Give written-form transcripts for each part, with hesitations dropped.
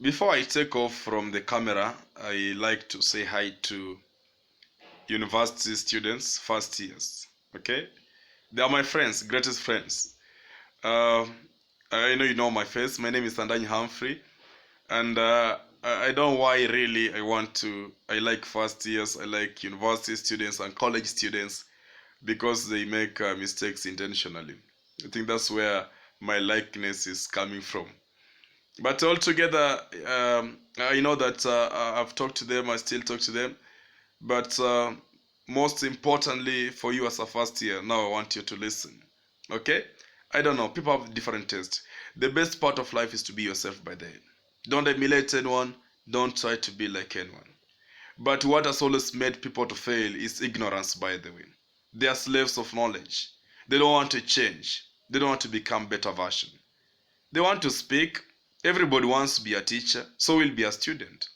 Before I take off from the camera, I like to say hi to university students, first years. Okay? They are my friends, greatest friends. Uh, I know you know my face. My name is Sandany Humphrey. And I don't know why really I like first years, I like university students and college students because they make mistakes intentionally. I think that's where my likeness is coming from. But altogether, I know that I've talked to them, I still talk to them. But most importantly, for you as a first year, now I want you to listen. Okay? I don't know, people have different tastes. The best part of life is to be yourself by then. Don't emulate anyone, don't try to be like anyone. But what has always made people to fail is ignorance, by the way. They are slaves of knowledge. They don't want to change. They don't want to become better version. They want to speak. Everybody wants to be a teacher, so will be a student.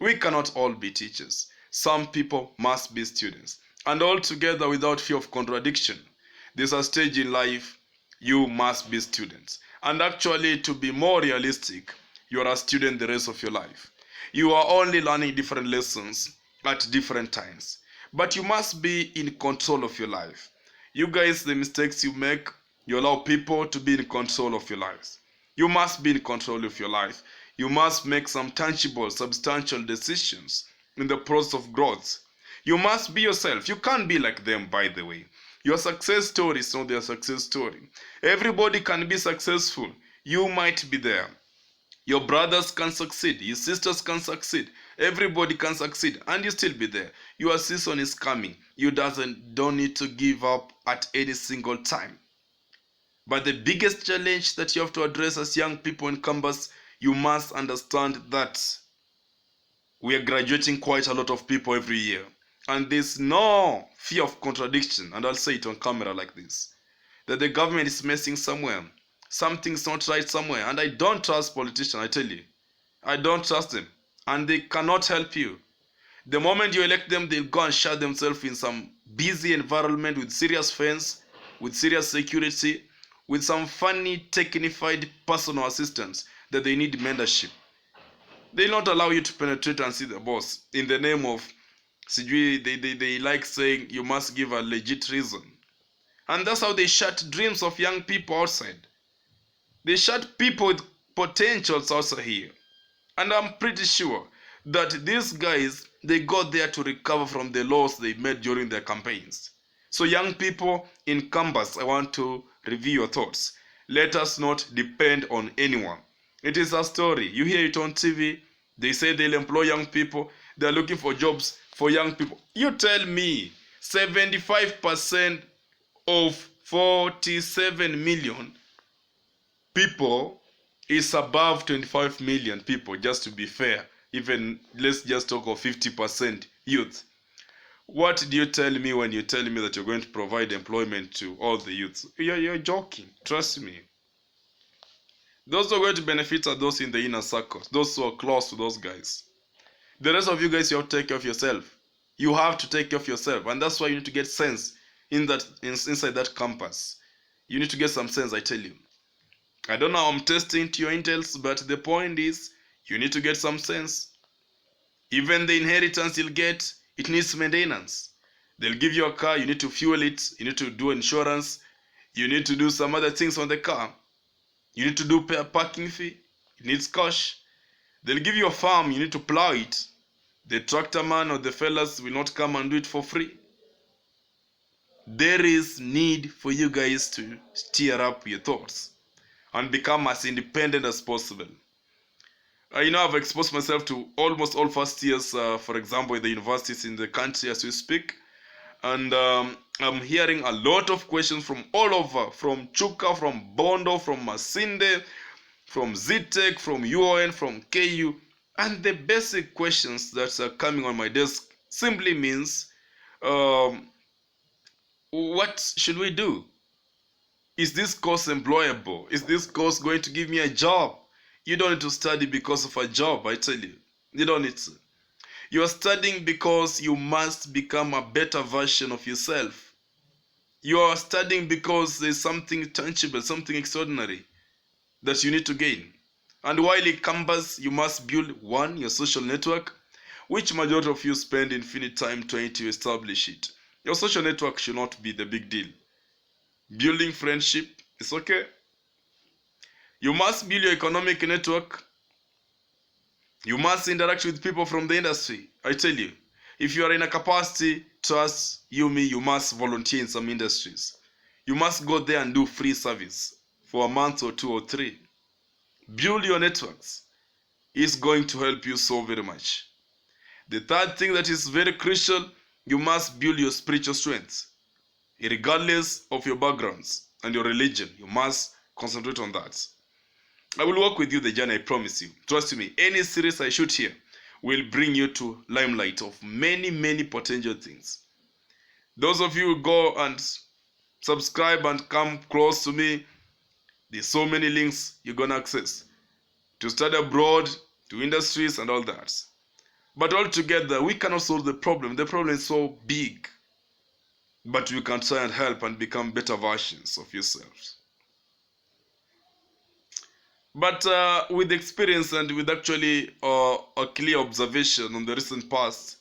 We cannot all be teachers. Some people must be students. And all together without fear of contradiction. There's a stage in life you must be students. And actually, to be more realistic, you are a student the rest of your life. You are only learning different lessons at different times. But you must be in control of your life. You guys, the mistakes you make, you allow people to be in control of your lives. You must be in control of your life. You must make some tangible, substantial decisions in the process of growth. You must be yourself. You can't be like them, by the way. Your success story is not their success story. Everybody can be successful. You might be there. Your brothers can succeed. Your sisters can succeed. Everybody can succeed. And you still be there. Your season is coming. You don't need to give up at any single time. But the biggest challenge that you have to address as young people in campus, you must understand that we are graduating quite a lot of people every year. And there's no fear of contradiction, and I'll say it on camera like this, that the government is messing somewhere. Something's not right somewhere. And I don't trust politicians, I tell you. I don't trust them. And they cannot help you. The moment you elect them, they'll go and shut themselves in some busy environment with serious fence, with serious security, with some funny, technified personal assistants that they need mentorship. They'll not allow you to penetrate and see the boss in the name of they like saying you must give a legit reason. And that's how they shut dreams of young people outside. They shut people with potentials also here. And I'm pretty sure that these guys, they got there to recover from the loss they made during their campaigns. So young people in campus, I want to review your thoughts. Let us not depend on anyone. It is a story. You hear it on TV. They say they'll employ young people. They're looking for jobs for young people. You tell me 75% of 47 million people is above 25 million people, just to be fair. Even let's just talk of 50% youth. What do you tell me when you tell me that you're going to provide employment to all the youths? You're joking. Trust me. Those who are going to benefit are those in the inner circles, those who are close to those guys. The rest of you guys, you have to take care of yourself. You have to take care of yourself. And that's why you need to get sense inside that campus. You need to get some sense, I tell you. I don't know how I'm testing to your intels, but the point is, you need to get some sense. Even the inheritance you'll get, it needs maintenance. They'll give you a car, you need to fuel it, you need to do insurance, you need to do some other things on the car. You need to do pay a parking fee, it needs cash. They'll give you a farm, you need to plow it. The tractor man or the fellas will not come and do it for free. There is need for you guys to steer up your thoughts and become as independent as possible. I've exposed myself to almost all first years, for example, in the universities in the country as we speak. And I'm hearing a lot of questions from all over, from Chuka, from Bondo, from Masinde, from ZTech, from UON, from KU. And the basic questions that are coming on my desk simply means, what should we do? Is this course employable? Is this course going to give me a job? You don't need to study because of a job, I tell you. You don't need to. You are studying because you must become a better version of yourself. You are studying because there's something tangible, something extraordinary that you need to gain. And while in campus, you must build one, your social network, which majority of you spend infinite time trying to establish it. Your social network should not be the big deal. Building friendship is okay. You must build your economic network. You must interact with people from the industry. I tell you, if you are in a capacity, trust you me, you must volunteer in some industries. You must go there and do free service for a month or 2 or 3. Build your networks. It's going to help you so very much. The third thing that is very crucial, you must build your spiritual strength. Regardless of your backgrounds and your religion, you must concentrate on that. I will walk with you the journey, I promise you. Trust me, any series I shoot here will bring you to limelight of many potential things. Those of you who go and subscribe and come close to me, there's so many links you're gonna access to study abroad, to industries and all that. But altogether, we cannot solve the problem. The problem is so big. But we can try and help and become better versions of yourselves. But with experience and with actually a clear observation on the recent past,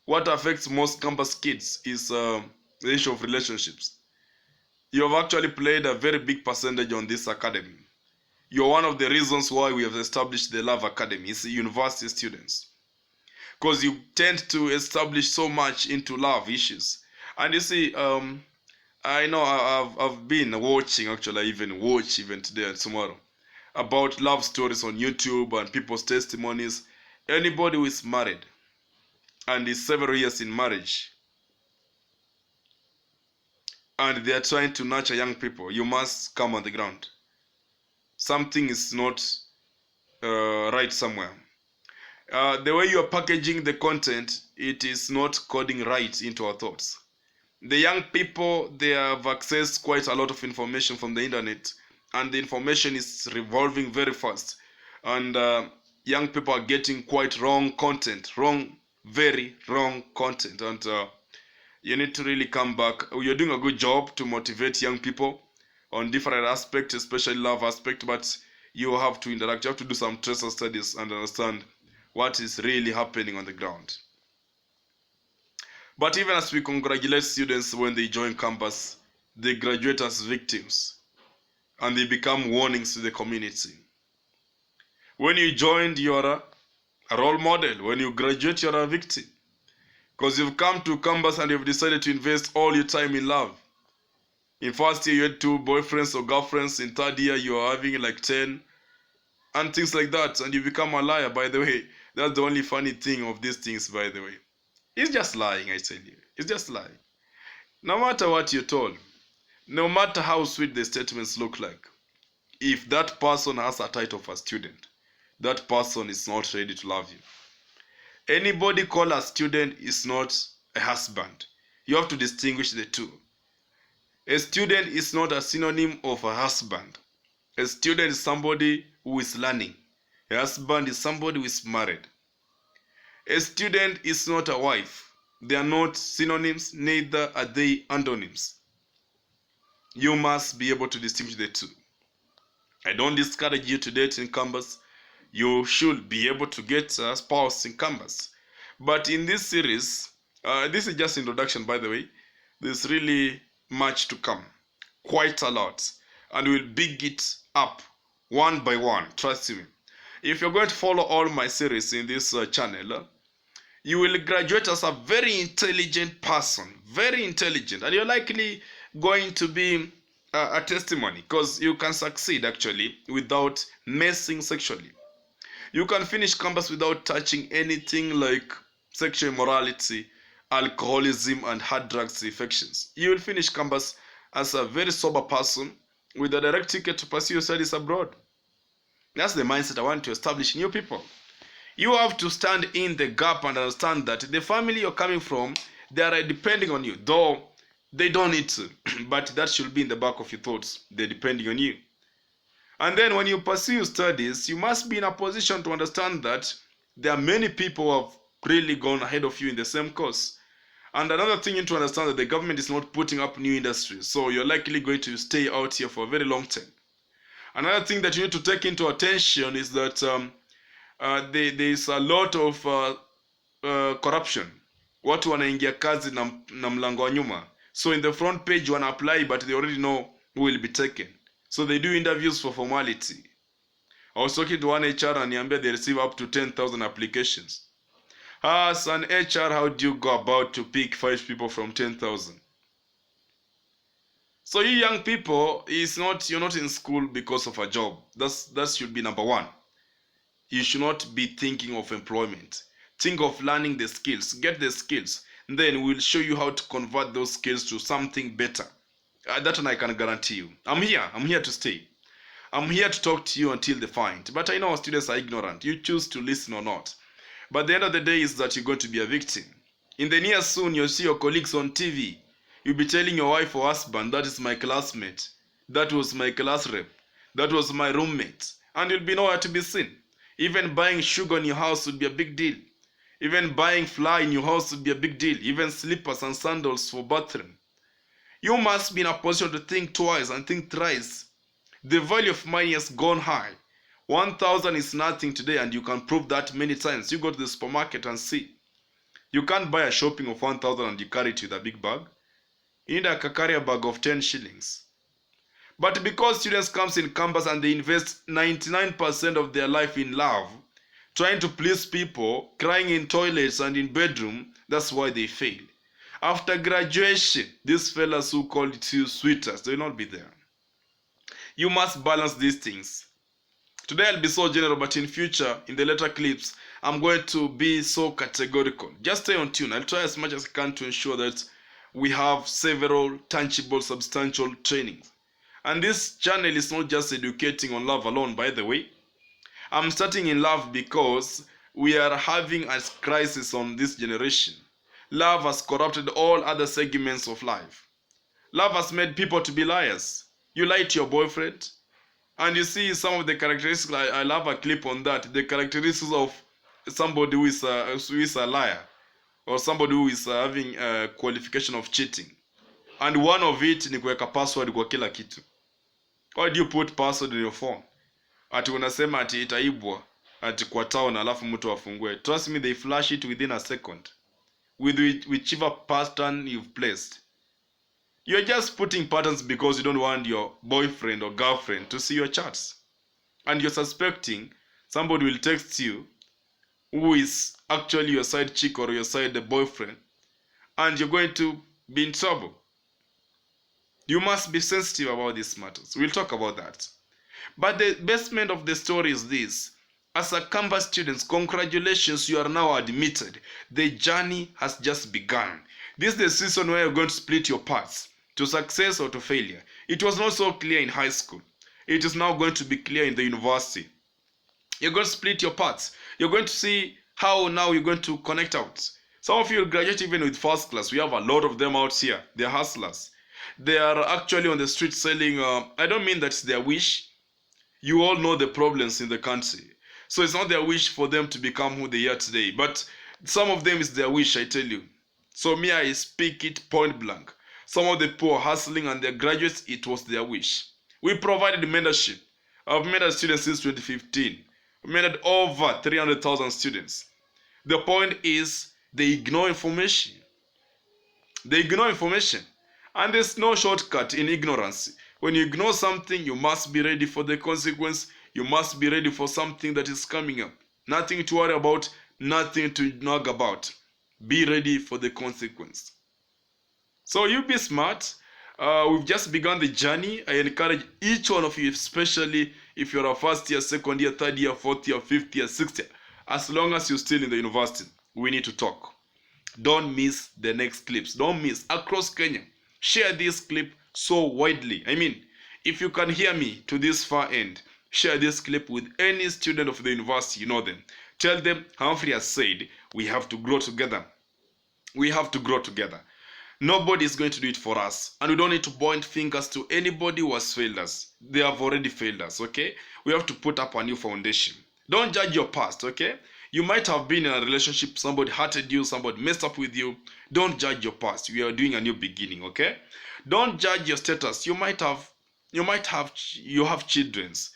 what affects most campus kids is the issue of relationships. You have actually played a very big percentage on this academy. You're one of the reasons why we have established the Love Academy. It's university students. Because you tend to establish so much into love issues. And you see, I know I've been watching, actually I even watch even today and tomorrow, about love stories on YouTube and people's testimonies. Anybody who is married and is several years in marriage and they are trying to nurture young people, you must come on the ground. Something is not right somewhere. The way you are packaging the content, it is not coding right into our thoughts. The young people, they have accessed quite a lot of information from the internet, and the information is revolving very fast. And young people are getting quite wrong content, very wrong content. And you need to really come back. You're doing a good job to motivate young people on different aspects, especially love aspect, but you have to interact. You have to do some tracer studies and understand what is really happening on the ground. But even as we congratulate students when they join campus, they graduate as victims and they become warnings to the community. When you joined, you are a role model. When you graduate, you are a victim. Because you've come to campus and you've decided to invest all your time in love. In first year, you had 2 boyfriends or girlfriends. In third year, you are having like 10 and things like that. And you become a liar, by the way. That's the only funny thing of these things, by the way. It's just lying, I tell you. It's just lying. No matter what you're told, no matter how sweet the statements look like, if that person has a title of a student, that person is not ready to love you. Anybody called a student is not a husband. You have to distinguish the two. A student is not a synonym of a husband. A student is somebody who is learning. A husband is somebody who is married. A student is not a wife. They are not synonyms, neither are they antonyms. You must be able to distinguish the two. I don't discourage you to date in campus. You should be able to get a spouse in campus. But in this series, this is just introduction, by the way. There's really much to come. Quite a lot. And we'll big it up one by one. Trust me. If you're going to follow all my series in this channel, you will graduate as a very intelligent person. Very intelligent. And you're likely going to be a testimony. Because you can succeed actually without messing sexually. You can finish campus without touching anything like sexual immorality, alcoholism, and hard drugs infections. You will finish campus as a very sober person with a direct ticket to pursue your studies abroad. That's the mindset I want to establish in you people. You have to stand in the gap and understand that the family you're coming from, they are depending on you, though they don't need to. But that should be in the back of your thoughts. They're depending on you. And then when you pursue your studies, you must be in a position to understand that there are many people who have really gone ahead of you in the same course. And another thing you need to understand that the government is not putting up new industries. So you're likely going to stay out here for a very long time. Another thing that you need to take into attention is that there is a lot of corruption. Watu wanaingia kazi na mlango wa nyuma. So in the front page wana apply, but they already know who will be taken. So they do interviews for formality. I was talking to one HR and niambia they receive up to 10,000 applications. As an HR, how do you go about to pick 5 people from 10,000? So you young people, you're not in school because of a job. That should be number one. You should not be thinking of employment. Think of learning the skills. Get the skills. Then we'll show you how to convert those skills to something better. That one I can guarantee you. I'm here to stay. I'm here to talk to you until the find. But I know students are ignorant. You choose to listen or not. But the end of the day is that you're going to be a victim. In the near soon, you'll see your colleagues on TV. You'll be telling your wife or husband, that is my classmate. That was my class rep. That was my roommate. And you'll be nowhere to be seen. Even buying sugar in your house would be a big deal. Even buying flour in your house would be a big deal. Even slippers and sandals for bathroom. You must be in a position to think twice and think thrice. The value of money has gone high. 1,000 is nothing today, and you can prove that many times. You go to the supermarket and see. You can't buy a shopping of 1,000 and you carry it with a big bag. You need a carry bag of 10 shillings. But because students comes in campus and they invest 99% of their life in love, trying to please people, crying in toilets and in bedroom, that's why they fail. After graduation, these fellas who call it you sweeters, they will not be there. You must balance these things. Today I'll be so general, but in future, in the later clips, I'm going to be so categorical. Just stay on tune. I'll try as much as I can to ensure that we have several tangible, substantial trainings. And this channel is not just educating on love alone, by the way. I'm starting in love because we are having a crisis on this generation. Love has corrupted all other segments of life. Love has made people to be liars. You lie to your boyfriend, and you see some of the characteristics. I love a clip on that. The characteristics of somebody who is a liar, or somebody who is having a qualification of cheating. And one of it ni kuweka password kwa kila kitu. Why do you put password in your phone? Ati unasema ati itaibwa ati kwa town alafu mtu afungue. Trust me, they flash it within a second. With whichever pattern you've placed. You're just putting patterns because you don't want your boyfriend or girlfriend to see your chats. And you're suspecting somebody will text you who is actually your side chick or your side boyfriend, and you're going to be in trouble. You must be sensitive about these matters. We'll talk about that. But the basement of the story is this. As a campus students, congratulations, you are now admitted. The journey has just begun. This is the season where you're going to split your paths to success or to failure. It was not so clear in high school. It is now going to be clear in the university. You're going to split your paths. You're going to see how now you're going to connect out. Some of you will graduate even with first class. We have a lot of them out here. They're hustlers. They are actually on the street selling. I don't mean that's their wish. You all know the problems in the country. So it's not their wish for them to become who they are today. But some of them is their wish, I tell you. So me, I speak it point blank. Some of the poor hustling and their graduates, it was their wish. We provided mentorship. I've mentored students since 2015. We mentored over 300,000 students. The point is, they ignore information. They ignore information. And there's no shortcut in ignorance. When you ignore something, you must be ready for the consequence. You must be ready for something that is coming up. Nothing to worry about, nothing to nag about. Be ready for the consequence. So you be smart. We've just begun the journey. I encourage each one of you, especially if you're a first year, second year, third year, fourth year, fifth year, sixth year. As long as you're still in the university, we need to talk. Don't miss the next clips. Don't miss. Across Kenya, share this clip so widely. I mean, if you can hear me to this far end, share this clip with any student of the university, you know them. Tell them, Humphrey has said, we have to grow together. We have to grow together. Nobody is going to do it for us. And we don't need to point fingers to anybody who has failed us. They have already failed us, okay? We have to put up a new foundation. Don't judge your past, okay? You might have been in a relationship, somebody hurted you, somebody messed up with you. Don't judge your past. We are doing a new beginning, okay? Don't judge your status. You might have You have childrens.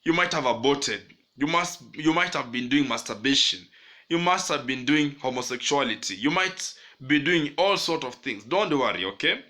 You might have aborted. You might have been doing masturbation. You must have been doing homosexuality. You might be doing all sort of things. Don't worry, okay?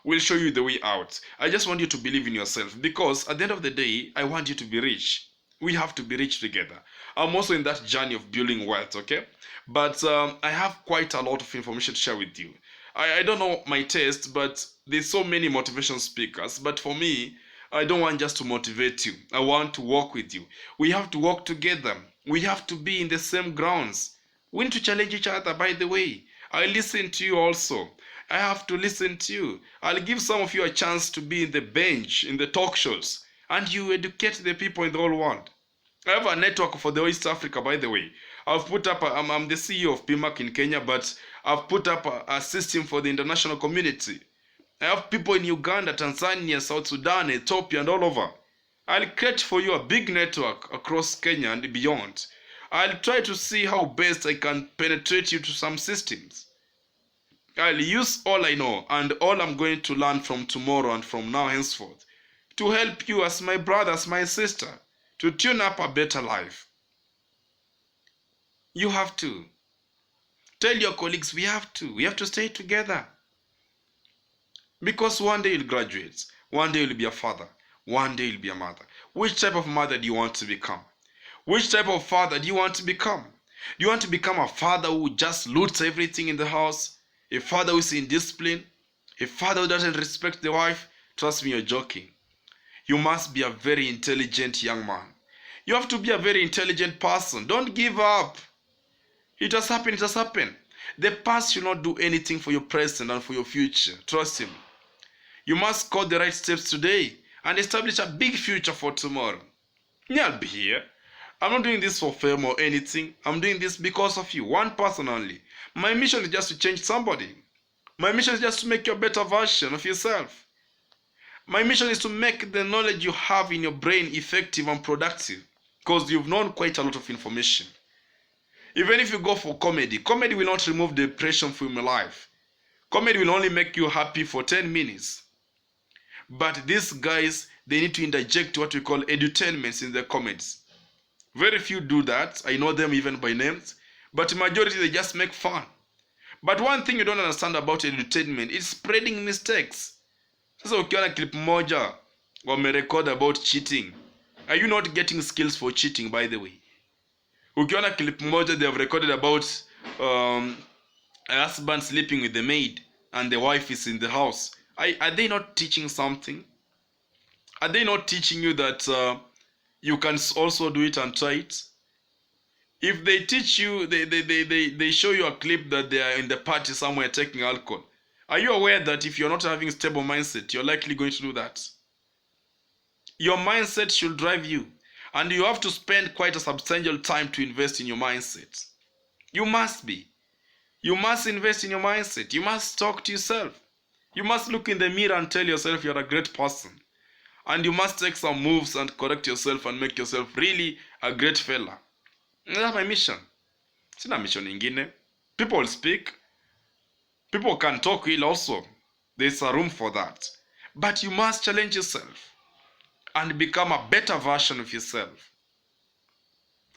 We'll show you the way out. I just want you to believe in yourself, because at the end of the day, I want you to be rich. We have to be rich together. I'm also in that journey of building wealth, okay? But I have quite a lot of information to share with you. I don't know my taste, but there's so many motivation speakers. But for me, I don't want just to motivate you. I want to walk with you. We have to walk together. We have to be in the same grounds. We need to challenge each other, by the way. I listen to you also. I have to listen to you. I'll give some of you a chance to be in the bench, in the talk shows, and you educate the people in the whole world. I have a network for the East Africa, by the way. I've put up, I'm the CEO of Pima in Kenya, but I've put up a system for the international community. I have people in Uganda, Tanzania, South Sudan, Ethiopia, and all over. I'll create for you a big network across Kenya and beyond. I'll try to see how best I can penetrate you to some systems. I'll use all I know and all I'm going to learn from tomorrow and from now henceforth to help you as my brother, as my sister, to tune up a better life. You have to. Tell your colleagues we have to. We have to stay together. Because one day you'll graduate. One day you'll be a father. One day you'll be a mother. Which type of mother do you want to become? Which type of father do you want to become? Do you want to become a father who just loots everything in the house? A father who is indisciplined? A father who doesn't respect the wife? Trust me, you're joking. You must be a very intelligent young man. You have to be a very intelligent person. Don't give up. It has happened, it has happened. The past should not do anything for your present and for your future. Trust him. You must call the right steps today and establish a big future for tomorrow. Yeah, I'll be here. I'm not doing this for fame or anything. I'm doing this because of you, one person only. My mission is just to change somebody. My mission is just to make you a better version of yourself. My mission is to make the knowledge you have in your brain effective and productive, because you've known quite a lot of information. Even if you go for comedy, comedy will not remove depression from your life. Comedy will only make you happy for 10 minutes. But these guys, they need to interject what we call edutainments in their comedies. Very few do that. I know them even by names. But majority, they just make fun. But one thing you don't understand about edutainment is spreading mistakes. Sasa ukiona clip moja wamerecord about cheating, are you not getting skills for cheating, by the way? Ukiona clip moja they have recorded about a husband sleeping with the maid and the wife is in the house, are they not teaching something? Are they not teaching you that you can also do it and try it? If they teach you, they show you a clip that they are in the party somewhere taking alcohol, are you aware that if you're not having a stable mindset, you're likely going to do that? Your mindset should drive you. And you have to spend quite a substantial time to invest in your mindset. You must be. You must invest in your mindset. You must talk to yourself. You must look in the mirror and tell yourself you're a great person. And you must take some moves and correct yourself and make yourself really a great fella. That's my mission. Sina mission ingine. People speak. People can talk well also. There's a room for that. But you must challenge yourself and become a better version of yourself.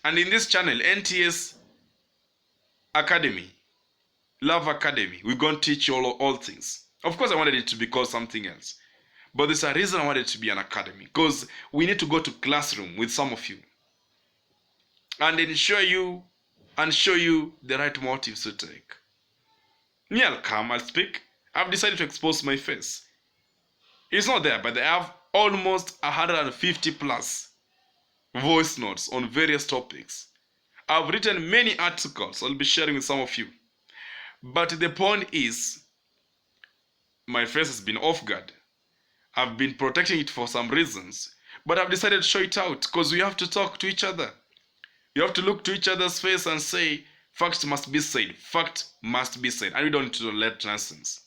And in this channel, NTS Academy, Love Academy, we're going to teach you all things. Of course, I wanted it to be called something else. But there's a reason I wanted it to be an academy. Because we need to go to classroom with some of you. And ensure you and show you the right motives to take. Me, I'll come, I'll speak. I've decided to expose my face. It's not there, but I have almost 150 plus voice notes on various topics. I've written many articles I'll be sharing with some of you. But the point is, my face has been off guard. I've been protecting it for some reasons. But I've decided to show it out because we have to talk to each other. You have to look to each other's face and say, facts must be said. Fact must be said. And we don't need to let nonsense.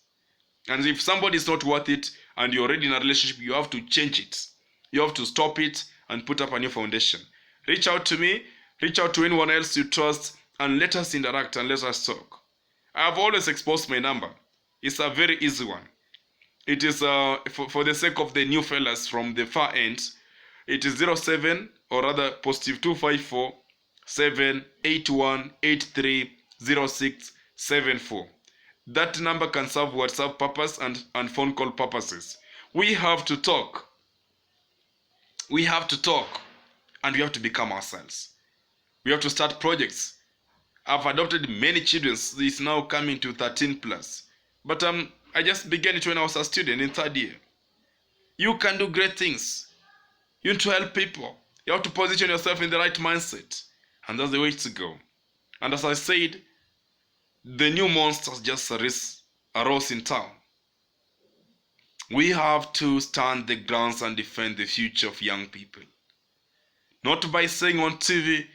And if somebody is not worth it and you're already in a relationship, you have to change it. You have to stop it and put up a new foundation. Reach out to me. Reach out to anyone else you trust and let us interact and let us talk. I have always exposed my number. It's a very easy one. It is for the sake of the new fellas from the far end. It is 07 or rather positive 254 781 830674. That number can serve WhatsApp purpose and phone call purposes. We have to talk. We have to talk, and we have to become ourselves. We have to start projects. I've adopted many children. It's now coming to 13 plus. But I just began it when I was a student in third year. You can do great things. You need to help people. You have to position yourself in the right mindset. And that's the way to go. And as I said, the new monsters just arose in town. We have to stand the grounds and defend the future of young people. Not by saying on TV,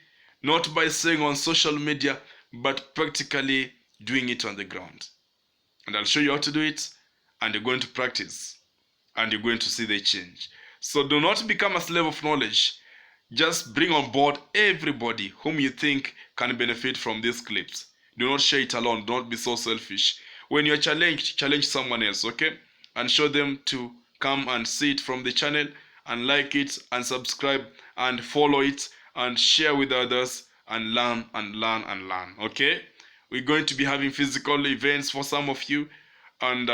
not by saying on social media, but practically doing it on the ground. And I'll show you how to do it, and you're going to practice, and you're going to see the change. So do not become a slave of knowledge. Just bring on board everybody whom you think can benefit from these clips. Do not share it alone. Do not be so selfish. When you're challenged, challenge someone else, okay? And show them to come and see it from the channel and like it and subscribe and follow it and share with others and learn and learn and learn, okay? We're going to be having physical events for some of you, and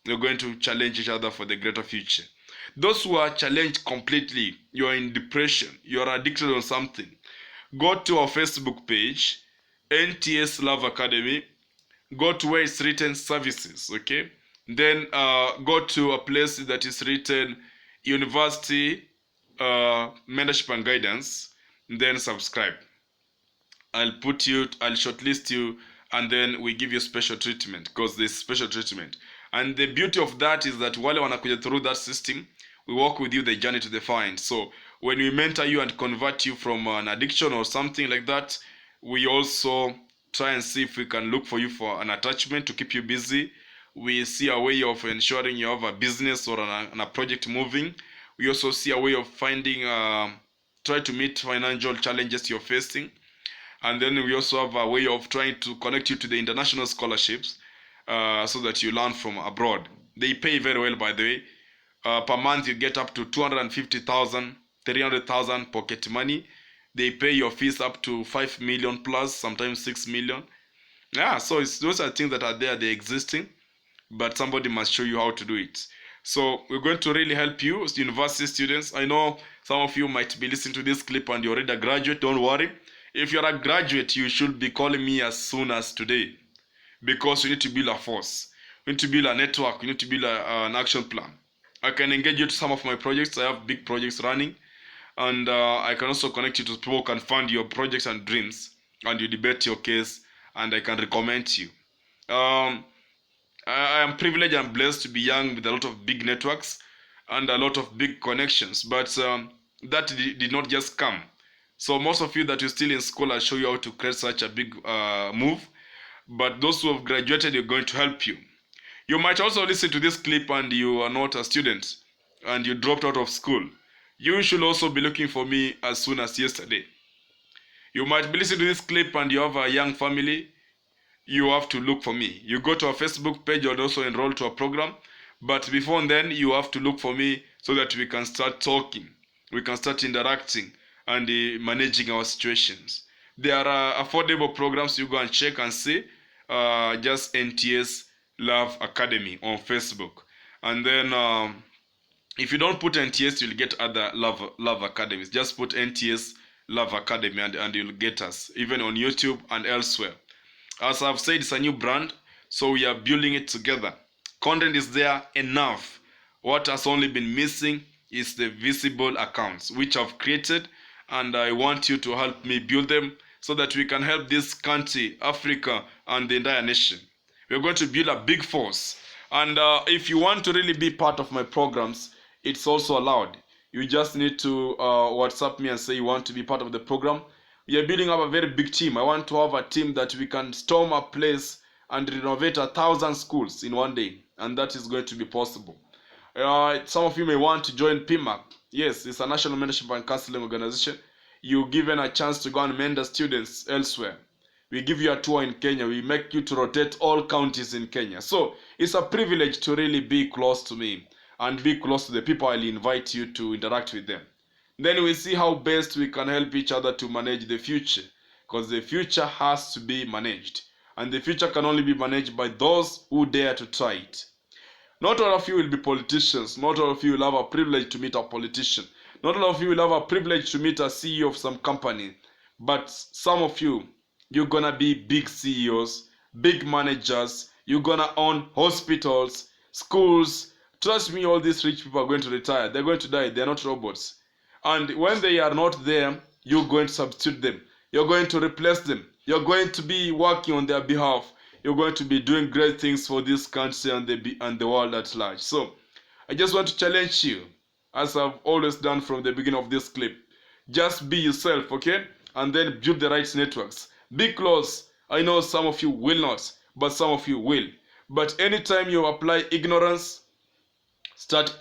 we're going to challenge each other for the greater future. Those who are challenged completely, you are in depression, you are addicted on something, go to our Facebook page, NTS Love Academy, go to where it's written services, okay? Then go to a place that is written University Mentorship and Guidance, then subscribe. I'll shortlist you, and then we give you special treatment, because there's special treatment. And the beauty of that is that while wanakuja through that system, we walk with you the journey to the find. So when we mentor you and convert you from an addiction or something like that, we also try and see if we can look for you for an attachment to keep you busy. We see a way of ensuring you have a business or a project moving. We also see a way of finding, try to meet financial challenges you're facing. And then we also have a way of trying to connect you to the international scholarships so that you learn from abroad. They pay very well, by the way. Per month you get up to 250,000, 300,000 pocket money. They pay your fees up to 5 million plus, sometimes 6 million. Yeah, so those are things that are there, they're existing, but somebody must show you how to do it. So we're going to really help you, university students. I know some of you might be listening to this clip and you're already a graduate. Don't worry. If you're a graduate, you should be calling me as soon as today, because you need to build a force. You need to build a network. You need to build an action plan. I can engage you to some of my projects. I have big projects running, and I can also connect you to people who can fund your projects and dreams, and you debate your case, and I can recommend you. I am privileged and blessed to be young with a lot of big networks and a lot of big connections, but that did not just come. So most of you that you're still in school, I'll show you how to create such a big move. But those who have graduated, you're going to help you. You might also listen to this clip and you are not a student and you dropped out of school. You should also be looking for me as soon as yesterday. You might be listening to this clip and you have a young family. You have to look for me. You go to our Facebook page and also enroll to a program. But before then, you have to look for me so that we can start talking. We can start interacting and managing our situations. There are affordable programs. You go and check and see. Just NTS Love Academy on Facebook. And then if you don't put NTS, you'll get other love academies. Just put NTS Love Academy and you'll get us, even on YouTube and elsewhere. As I've said, it's a new brand, so we are building it together. Content is there enough. What has only been missing is the visible accounts, which I've created, and I want you to help me build them so that we can help this country, Africa, and the entire nation. We're going to build a big force. And if you want to really be part of my programs, it's also allowed. You just need to WhatsApp me and say you want to be part of the program. We are building up a very big team. I want to have a team that we can storm a place and renovate 1,000 schools in one day. And that is going to be possible. Some of you may want to join Pima. Yes, it's a national mentorship and counseling organization. You're given a chance to go and mentor students elsewhere. We give you a tour in Kenya. We make you to rotate all counties in Kenya. So it's a privilege to really be close to me and be close to the people I'll invite you to interact with them. Then we see how best we can help each other to manage the future, because the future has to be managed, and the future can only be managed by those who dare to try it. Not all of you will be politicians. Not all of you will have a privilege to meet a politician. Not all of you will have a privilege to meet a CEO of some company. But some of you, you're gonna be big CEOs, big managers. You're gonna own hospitals, schools. Trust me, all these rich people are going to retire. They're going to die. They're not robots. And when they are not there, you're going to substitute them. You're going to replace them. You're going to be working on their behalf. You're going to be doing great things for this country and the world at large. So I just want to challenge you, as I've always done from the beginning of this clip. Just be yourself, okay? And then build the right networks. Be close. I know some of you will not, but some of you will. But anytime you apply ignorance, start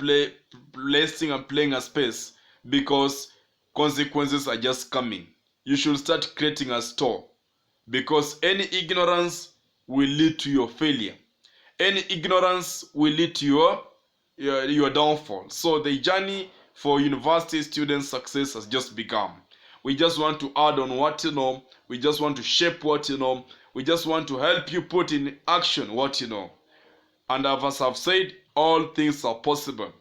placing and playing a space, because consequences are just coming. You should start creating a store, because any ignorance will lead to your failure. Any ignorance will lead to your downfall. So the journey for university students' success has just begun. We just want to add on what you know. We just want to shape what you know. We just want to help you put in action what you know. And as I've said, all things are possible.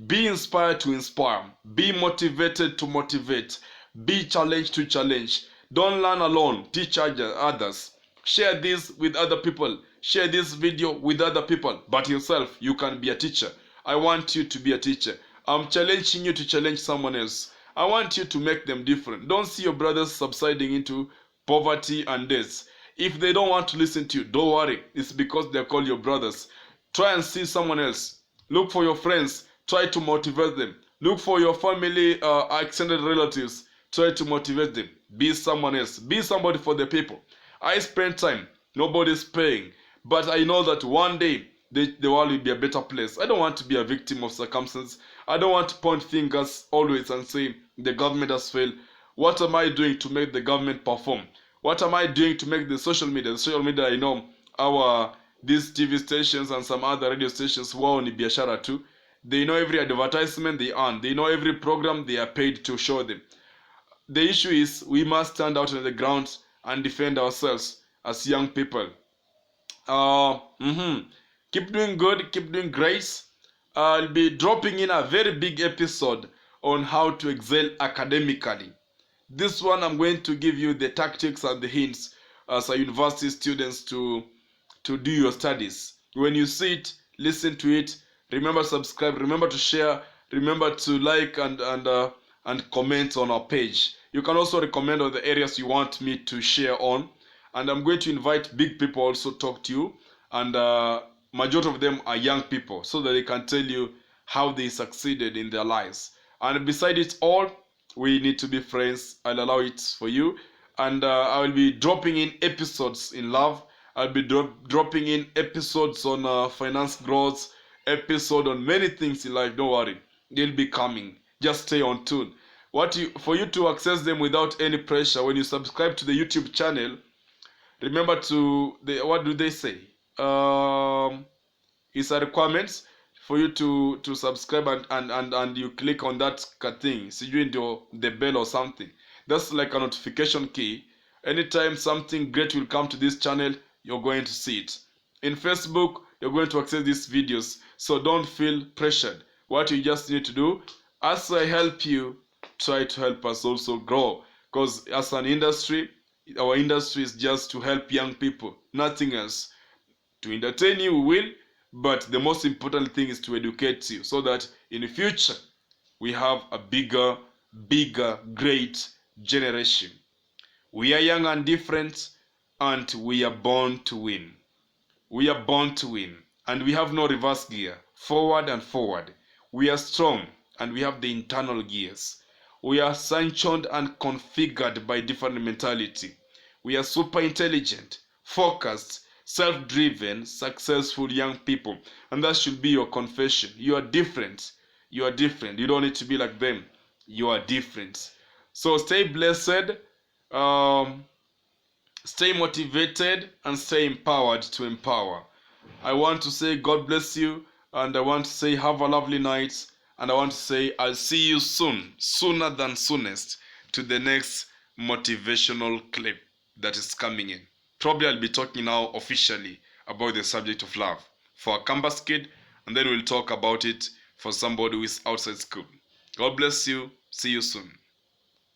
Be inspired to inspire. Be motivated to motivate. Be challenged to challenge. Don't learn alone. Teach others. Share this with other people. Share this video with other people. But yourself, you can be a teacher. I want you to be a teacher. I'm challenging you to challenge someone else. I want you to make them different. Don't see your brothers subsiding into poverty and death. If they don't want to listen to you, don't worry. It's because they're called your brothers. Try and see someone else. Look for your friends. Try to motivate them. Look for your family, extended relatives. Try to motivate them. Be someone else. Be somebody for the people. I spend time. Nobody's paying. But I know that one day the world will be a better place. I don't want to be a victim of circumstances. I don't want to point fingers always and say the government has failed. What am I doing to make the government perform? What am I doing to make the social media I know these TV stations and some other radio stations wao ni biashara too. They know every advertisement they earn. They know every program they are paid to show them. The issue is we must stand out on the ground and defend ourselves as young people. Keep doing good. Keep doing great. I'll be dropping in a very big episode on how to excel academically. This one I'm going to give you the tactics and the hints as a university students to do your studies. When you see it, listen to it. Remember to subscribe. Remember to share. Remember to like and comment on our page. You can also recommend on the areas you want me to share on. And I'm going to invite big people also talk to you. And majority of them are young people, so that they can tell you how they succeeded in their lives. And beside it all, we need to be friends. I'll allow it for you. And I will be dropping in episodes in love. I'll be dropping in episodes on finance growth, episode on many things in life. Don't worry, they'll be coming. Just stay on tune. For you to access them without any pressure, when you subscribe to the YouTube channel, remember what do they say? It's a requirement for you to subscribe and you click on that thing. See you into the bell or something. That's like a notification key. Anytime something great will come to this channel, you're going to see it. In Facebook, you're going to access these videos. So don't feel pressured. What you just need to do, as I help you, try to help us also grow. Because as an industry, our industry is just to help young people, nothing else. To entertain you, we will, but the most important thing is to educate you, so that in the future we have a bigger, great generation. We are young and different, and we are born to win. We are born to win, and we have no reverse gear, forward and forward. We are strong, and we have the internal gears. We are sanctioned and configured by different mentality. We are super intelligent, focused, self-driven, successful young people. And that should be your confession. You are different. You are different. You don't need to be like them. You are different. So stay blessed. Stay motivated and stay empowered to empower. I want to say God bless you, and I want to say have a lovely night, and I want to say I'll see you soon, sooner than soonest, to the next motivational clip that is coming in. Probably I'll be talking now officially about the subject of love for a campus kid, and then we'll talk about it for somebody who is outside school. God bless you. See you soon.